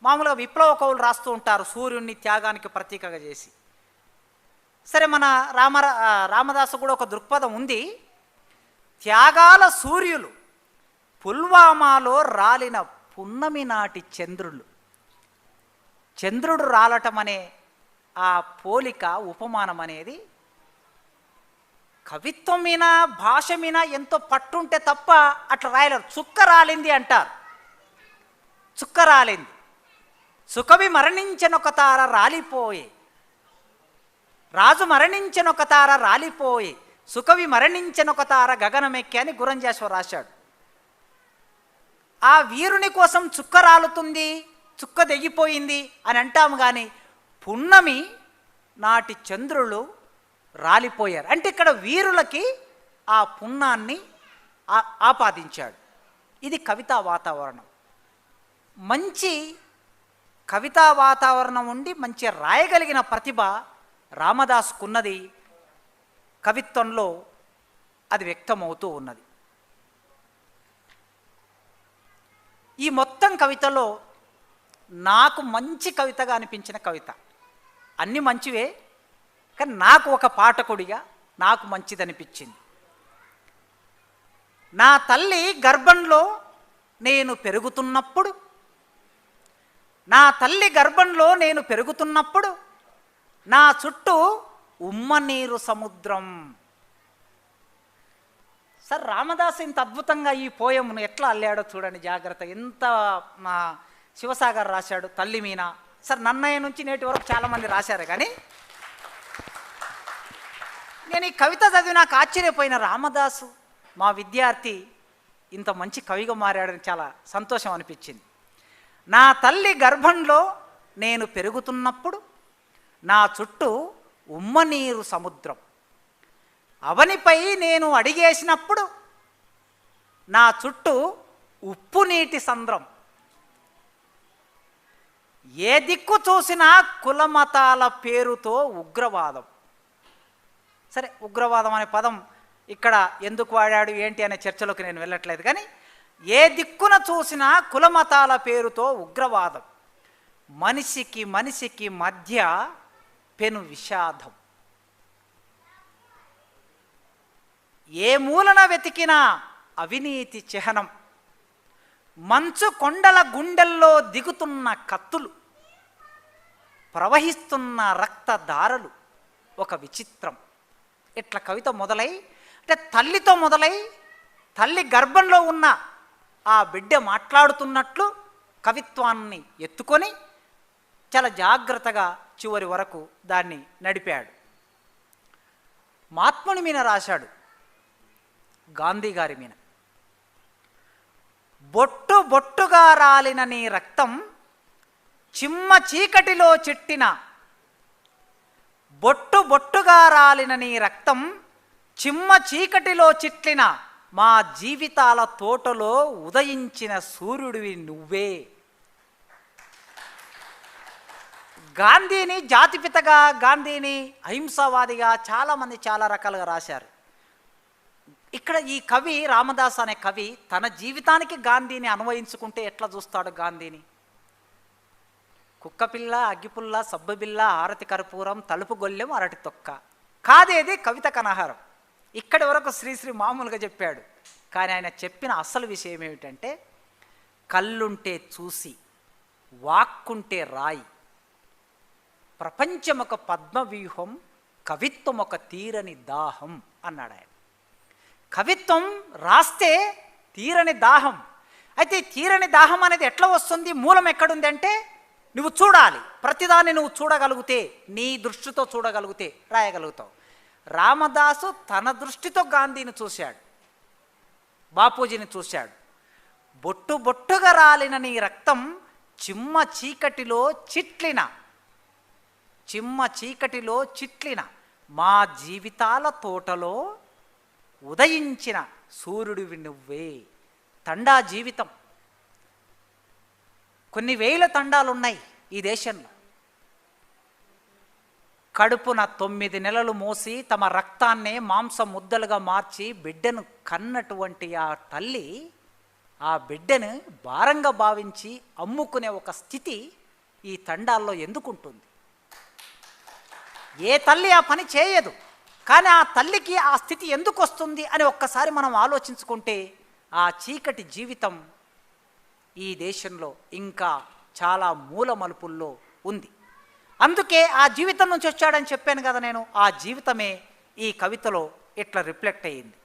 మామూలుగా విప్లవ కవులు రాస్తూ ఉంటారు సూర్యుడిని త్యాగానికి ప్రతీకగా చేసి. సరే, మన రామదాసు కూడా ఒక దృక్పథం ఉంది. త్యాగాల సూర్యులు పుల్వామాలో రాలిన పున్నమి నాటి చంద్రుడు రాలటం అనే ఆ పోలిక, ఉపమానం అనేది కవిత్వం మీద, భాష మీద ఎంతో పట్టుంటే తప్ప అట్లా రాయలేరు. చుక్క రాలింది అంటారు. చుక్క రాలింది. సుకవి మరణించనొక తార రాలిపోయే, రాజు మరణించనొక తార రాలిపోయే, సుకవి మరణించనొక తార గగనమెక్కి అని గురంజేశ్వర్ రాశాడు. ఆ వీరుని కోసం చుక్క రాలుతుంది, చుక్క తెగిపోయింది అని అంటాము, కానీ పున్నమి నాటి చంద్రులు రాలిపోయారు అంటే ఇక్కడ వీరులకి ఆ పున్నాన్ని ఆపాదించాడు. ఇది కవితా వాతావరణం. మంచి కవితా వాతావరణం ఉండి మంచి రాయగలిగిన ప్రతిభ రామదాసుకున్నది. కవిత్వంలో అది వ్యక్తమవుతూ ఉన్నది. ఈ మొత్తం కవితలో నాకు మంచి కవితగా అనిపించిన కవిత, అన్నీ మంచివే, కానీ నాకు ఒక పాఠకుడిగా నాకు మంచిదనిపించింది. నా తల్లి గర్భంలో నేను పెరుగుతున్నప్పుడు, నా చుట్టూ ఉమ్మనీరు సముద్రం. సార్, రామదాసు ఇంత అద్భుతంగా ఈ పోయమును ఎట్లా అల్లాడో చూడండి జాగ్రత్త. ఎంత మా శివసాగర్ రాశాడు తల్లి మీన. సార్, నన్నయ్య నుంచి నేటి వరకు చాలామంది రాశారు, కానీ నేను ఈ కవిత చదివి నాకు ఆశ్చర్యపోయిన, రామదాసు మా విద్యార్థి ఇంత మంచి కవిగా మారాడని చాలా సంతోషం అనిపించింది. నా తల్లి గర్భంలో నేను పెరుగుతున్నప్పుడు, నా చుట్టూ ఉమ్మనీరు సముద్రం. అవనిపై నేను అడిగేసినప్పుడు, నా చుట్టూ ఉప్పు నీటి సంద్రం. ఏ దిక్కు చూసినా కులమతాల పేరుతో ఉగ్రవాదం. సరే, ఉగ్రవాదం అనే పదం ఇక్కడ ఎందుకు వాడాడు ఏంటి అనే చర్చలోకి నేను వెళ్ళట్లేదు, కానీ ఏ దిక్కున చూసినా కులమతాల పేరుతో ఉగ్రవాదం. మనిషికి మధ్య పెను విషాదం. ఏ మూలన వెతికినా అవినీతి చిహ్నం. మంచు కొండల గుండెల్లో దిగుతున్న కత్తులు, ప్రవహిస్తున్న రక్తధారలు ఒక విచిత్రం. ఇట్లా కవిత మొదలై, అంటే తల్లితో మొదలై తల్లి గర్భంలో ఉన్న ఆ బిడ్డ మాట్లాడుతున్నట్లు కవిత్వాన్ని ఎత్తుకొని చాలా జాగ్రత్తగా చివరి వరకు దాన్ని నడిపాడు. మహాత్ముని మీద రాశాడు, గాంధీ గారి మీద. బొట్టు బొట్టుగా రాలిన నీ రక్తం చిమ్మ చీకటిలో చిట్టిన బొట్టు బొట్టుగా రాలిన నీ రక్తం, చిమ్మ చీకటిలో చిట్లిన మా జీవితాల తోటలో ఉదయించిన సూర్యుడివి నువ్వే. గాంధీని జాతిపితగా, గాంధీని అహింసావాదిగా చాలామంది చాలా రకాలుగా రాశారు. ఇక్కడ ఈ కవి రామదాస్ అనే కవి తన జీవితానికి గాంధీని అన్వయించుకుంటే ఎట్లా చూస్తాడు గాంధీని? కుక్కపిల్ల, అగ్గిపుల్ల, సబ్బుబిల్ల, హారతి కర్పూరం, తలుపు గొల్లెం, అరటి తొక్క, కాదేది కవిత కనహారం. ఇక్కడి వరకు శ్రీశ్రీ మామూలుగా చెప్పాడు. కానీ ఆయన చెప్పిన అసలు విషయం ఏమిటంటే, కళ్ళుంటే చూసి, వాక్కుంటే రాయి, ప్రపంచం ఒక పద్మవ్యూహం, కవిత్వం ఒక తీరని దాహం అన్నాడు ఆయన. కవిత్వం రాస్తే తీరని దాహం. అయితే తీరని దాహం అనేది ఎట్లా వస్తుంది? మూలం ఎక్కడుంది అంటే, నువ్వు చూడాలి. ప్రతిదాన్ని నువ్వు చూడగలిగితే, నీ దృష్టితో చూడగలిగితే రాయగలుగుతావు. రామదాసు తన దృష్టితో గాంధీని చూశాడు, బాపూజీని చూశాడు. బొట్టు బొట్టుగా రాలిన నీ రక్తం, చిమ్మ చీకటిలో చిట్లిన, చిమ్మ చీకటిలో చిట్లిన మా జీవితాల తోటలో ఉదయించిన సూర్యుడివి నువ్వే. తండా జీవితం. కొన్ని వేల తండాలు ఉన్నాయి ఈ దేశంలో. కడుపున 9 నెలలు మోసి తమ రక్తాన్నే మాంసం ముద్దలుగా మార్చి బిడ్డను కన్నటువంటి ఆ తల్లి ఆ బిడ్డను భారంగా భావించి అమ్ముకునే ఒక స్థితి ఈ తండాల్లో ఎందుకుంటుంది? ఏ తల్లి ఆ పని చేయదు. కానీ ఆ తల్లికి ఆ స్థితి ఎందుకు వస్తుంది అని ఒక్కసారి మనం ఆలోచించుకుంటే, ఆ చీకటి జీవితం ఈ దేశంలో ఇంకా చాలా మూల మలుపుల్లో ఉంది. అందుకే ఆ జీవితం నుంచి వచ్చాడని చెప్పాను కదా నేను. ఆ జీవితమే ఈ కవితలో ఇట్లా రిఫ్లెక్ట్ అయ్యింది.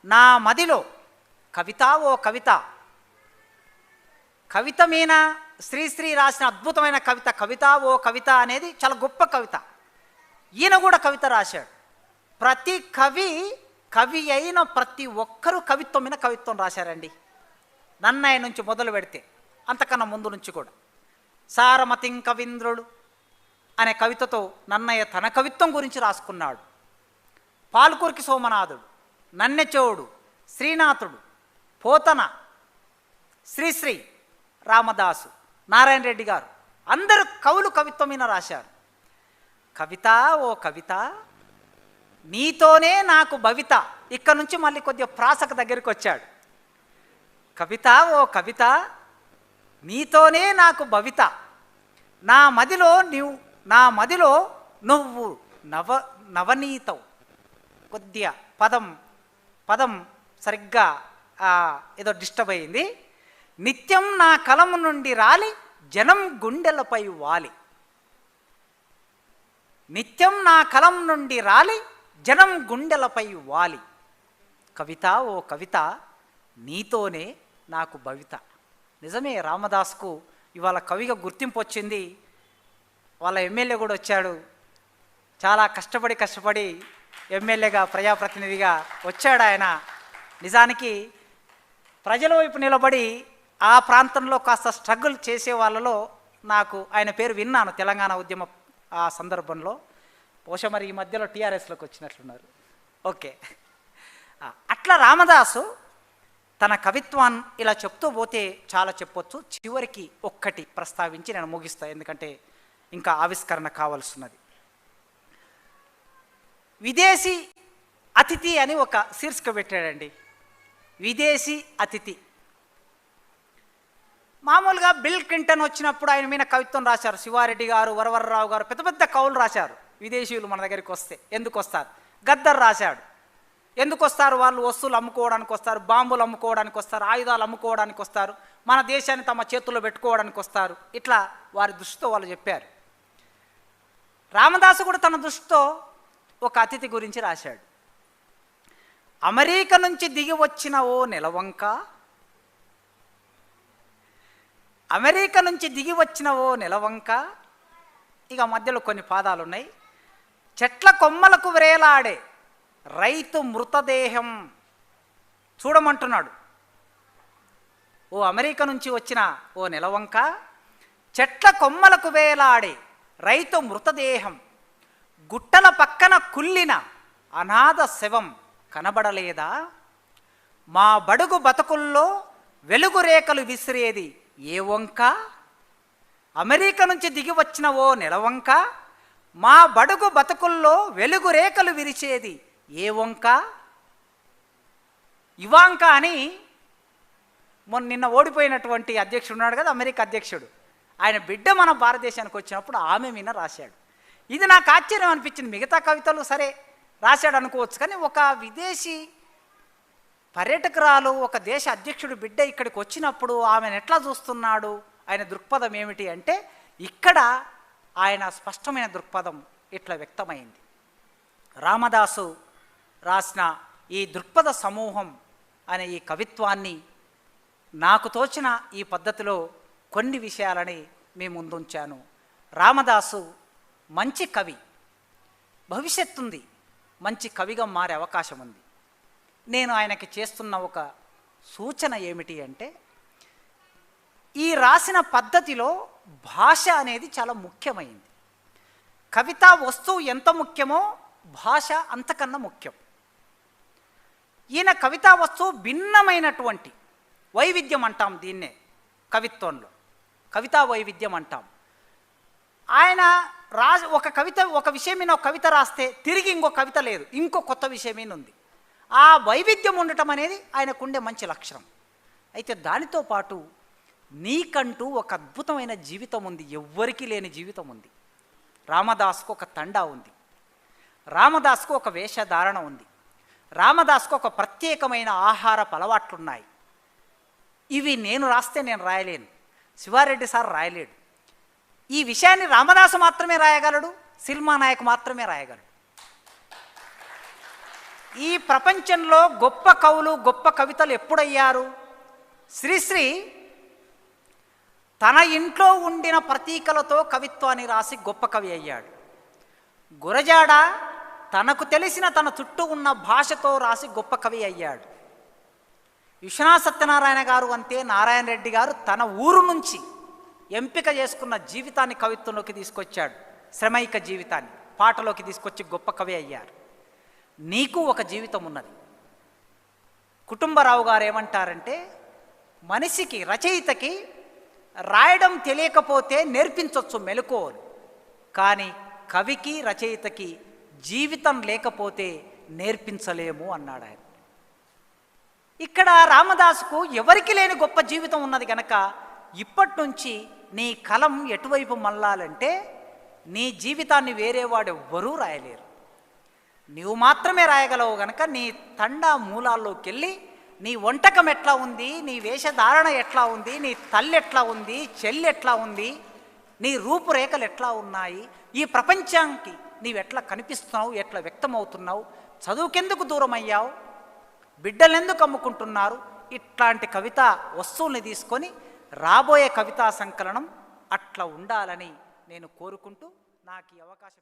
నా మదిలో కవిత ఓ కవిత. కవిత మీన శ్రీశ్రీ రాసిన అద్భుతమైన కవిత కవిత ఓ కవిత అనేది చాలా గొప్ప కవిత. ఈయన కూడా కవిత రాశాడు. ప్రతి కవి అయిన ప్రతి ఒక్కరూ కవిత్వం మీద కవిత్వం రాశారండి. నన్నయ్య నుంచి మొదలు పెడితే అంతకన్నా ముందు నుంచి కూడా. సారమతిం కవీంద్రుడు అనే కవితతో నన్నయ్య తన కవిత్వం గురించి రాసుకున్నాడు. పాల్కురికి సోమనాథుడు, నన్నెచోడు, శ్రీనాథుడు, పోతన, శ్రీశ్రీ, రామదాసు, నారాయణ రెడ్డి గారు అందరూ కవులు కవిత్వం మీద రాశారు. కవిత ఓ కవిత, నీతోనే నాకు భవిత. ఇక్కడ నుంచి మళ్ళీ కొద్దిగా ప్రాసకు దగ్గరికి వచ్చాడు. కవిత ఓ కవిత, నీతోనే నాకు భవిత, నా మదిలో నువ్వు నవనీతవు. కొద్దిగా పదం సరిగ్గా ఏదో డిస్టర్బ్ అయింది. నిత్యం నా కలము నుండి రాలి జనం గుండెలపై వాలి. నిత్యం నా కలం నుండి రాలి జనం గుండెలపై వాలి. కవిత ఓ కవిత, నీతోనే నాకు భవిత. నిజమే, రామదాస్కు ఇవాళ కవిగా గుర్తింపు వచ్చింది. వాళ్ళ ఎమ్మెల్యే కూడా వచ్చాడు. చాలా కష్టపడి ఎమ్మెల్యేగా, ప్రజాప్రతినిధిగా వచ్చాడు ఆయన. నిజానికి ప్రజల వైపు నిలబడి ఆ ప్రాంతంలో కాస్త స్ట్రగుల్ చేసే వాళ్ళలో నాకు ఆయన పేరు విన్నాను తెలంగాణ ఉద్యమ ఆ సందర్భంలో. బహుశా మరి ఈ మధ్యలో టీఆర్ఎస్లోకి వచ్చినట్లున్నారు. ఓకే, అట్లా రామదాసు తన కవిత్వాన్ని ఇలా చెప్తూ పోతే చాలా చెప్పొచ్చు. చివరికి ఒక్కటి ప్రస్తావించి నేను ముగిస్తాను, ఎందుకంటే ఇంకా ఆవిష్కరణ కావాల్సినది. విదేశీ అతిథి అని ఒక శీర్షిక పెట్టాడండి. విదేశీ అతిథి. మామూలుగా బిల్ క్లింటన్ వచ్చినప్పుడు ఆయన మీద కవిత్వం రాశారు. శివారెడ్డి గారు, వరవరరావు గారు పెద్ద పెద్ద కవులు రాశారు. విదేశీయులు మన దగ్గరికి వస్తే ఎందుకు వస్తారు? గద్దర్ రాశాడు. ఎందుకు వస్తారు? వాళ్ళు వస్తువులు అమ్ముకోవడానికి వస్తారు, బాంబులు అమ్ముకోవడానికి వస్తారు, ఆయుధాలు అమ్ముకోవడానికి వస్తారు, మన దేశాన్ని తమ చేతుల్లో పెట్టుకోవడానికి వస్తారు. ఇట్లా వారి దృష్టితో వాళ్ళు చెప్పారు. రామదాసు కూడా తన దృష్టితో ఒక అతిథి గురించి రాశాడు. అమెరికా నుంచి దిగి వచ్చిన ఓ నెలవంక, అమెరికా నుంచి దిగి వచ్చిన ఓ నెలవంక. ఇక మధ్యలో కొన్ని పాదాలు ఉన్నాయి. చెట్ల కొమ్మలకు వేలాడే రైతు మృతదేహం చూడమంటున్నాడు. ఓ అమెరికా నుంచి వచ్చిన ఓ నెలవంక, చెట్ల కొమ్మలకు వేలాడే రైతు మృతదేహం, గుట్టల పక్కన కుళ్ళిన అనాథ శవం కనబడలేదా? మా బడుగు బతుకుల్లో వెలుగు రేఖలు విసిరేది ఏ వంక? అమెరికా నుంచి దిగి వచ్చిన ఓ నెలవంక, మా బడుగు బతుకుల్లో వెలుగు రేఖలు విరిచేది ఏ వంక? ఇవాంక అని నిన్న ఓడిపోయినటువంటి అధ్యక్షుడు ఉన్నాడు కదా, అమెరికా అధ్యక్షుడు, ఆయన బిడ్డ మన భారతదేశానికి వచ్చినప్పుడు ఆమె మీద రాశాడు. ఇది నాకు ఆశ్చర్యం అనిపించింది. మిగతా కవితలు సరే రాశాడు అనుకోవచ్చు, కానీ ఒక విదేశీ పర్యాటకురాలు ఒక దేశ అధ్యక్షుడు బిడ్డ ఇక్కడికి వచ్చినప్పుడు ఆమెను ఎట్లా చూస్తున్నాడు, ఆయన దృక్పథం ఏమిటి అంటే, ఇక్కడ ఆయన స్పష్టమైన దృక్పథం ఇట్లా వ్యక్తమైంది. రామదాసు రాసిన ఈ దృక్పథ సమూహం అనే ఈ కవిత్వాన్ని నాకు తోచిన ఈ పద్ధతిలో కొన్ని విషయాలని మీ ముందుంచాను. రామదాసు మంచి కవి, భవిష్యత్తు ఉంది, మంచి కవిగా మారే అవకాశం ఉంది. నేను ఆయనకి చేస్తున్న ఒక సూచన ఏమిటి అంటే, ఈ రాసిన పద్ధతిలో భాష అనేది చాలా ముఖ్యమైంది. కవితా వస్తువు ఎంత ముఖ్యమో భాష అంతకన్నా ముఖ్యం. ఈయన కవితా వస్తువు భిన్నమైనటువంటి వైవిధ్యం అంటాం, దీన్నే కవిత్వంలో కవితా వైవిధ్యం అంటాం. ఆయన ఒక కవిత, ఒక విషయం మీద ఒక కవిత రాస్తే తిరిగి ఇంకో కవిత లేదు, ఇంకో కొత్త విషయం మీద ఉంది. ఆ వైవిధ్యం ఉండటం అనేది ఆయనకుండే మంచి లక్షణం. అయితే దానితో పాటు నీకంటూ ఒక అద్భుతమైన జీవితం ఉంది, ఎవ్వరికీ లేని జీవితం ఉంది. రామదాస్కు ఒక తండా ఉంది, రామదాస్కు ఒక వేషధారణ ఉంది, రామదాస్కు ఒక ప్రత్యేకమైన ఆహారపు అలవాట్లున్నాయి. ఇవి నేను రాస్తే నేను రాయలేను, శివారెడ్డి సార్ రాయలేడు. ఈ విషయాన్ని రామదాసు మాత్రమే రాయగలడు, సినిమా నాయక్ మాత్రమే రాయగలడు. ఈ ప్రపంచంలో గొప్ప కవులు, గొప్ప కవితలు ఎప్పుడయ్యారు? శ్రీశ్రీ తన ఇంట్లో ఉండిన ప్రతీకలతో కవిత్వాన్ని రాసి గొప్ప కవి అయ్యాడు. గురజాడ తనకు తెలిసిన తన చుట్టూ ఉన్న భాషతో రాసి గొప్ప కవి అయ్యాడు. విశ్వనాథ సత్యనారాయణ గారు అంతే, నారాయణ రెడ్డి గారు తన ఊరు నుంచి ఎంపిక చేసుకున్న జీవితాన్ని కవిత్వంలోకి తీసుకొచ్చాడు, శ్రమైక జీవితాన్ని పాటలోకి తీసుకొచ్చి గొప్ప కవి అయ్యారు. నీకు ఒక జీవితం ఉన్నది. కుటుంబరావు గారు ఏమంటారంటే, మనిషికి, రచయితకి రాయడం తెలియకపోతే నేర్పించవచ్చు మెలకువలు, కానీ కవికి, రచయితకి జీవితం లేకపోతే నేర్పించలేము అన్నాడు ఆయన. ఇక్కడ రామదాసుకు ఎవరికి లేని గొప్ప జీవితం ఉన్నది కనుక, ఇప్పటి నుంచి నీ కలం ఎటువైపు మళ్ళాలంటే, నీ జీవితాన్ని వేరేవాడు ఎవ్వరూ రాయలేరు, నీవు మాత్రమే రాయగలవు. కనుక నీ తండా మూలాల్లోకి వెళ్ళి నీ వంటకం ఎట్లా ఉంది, నీ వేషధారణ ఎట్లా ఉంది, నీ తల్లి ఎట్లా ఉంది, చెల్లి ఎట్లా ఉంది, నీ రూపురేఖలు ఎట్లా ఉన్నాయి, ఈ ప్రపంచానికి నీవెట్లా కనిపిస్తున్నావు, ఎట్లా వ్యక్తమవుతున్నావు, చదువుకెందుకు దూరం అయ్యావు, బిడ్డలెందుకు అమ్ముకుంటున్నారు, ఇట్లాంటి కవిత వస్తువుల్ని తీసుకొని రాబోయే కవితా సంకలనం అట్లా ఉండాలని నేను కోరుకుంటూ నాకు ఈ అవకాశం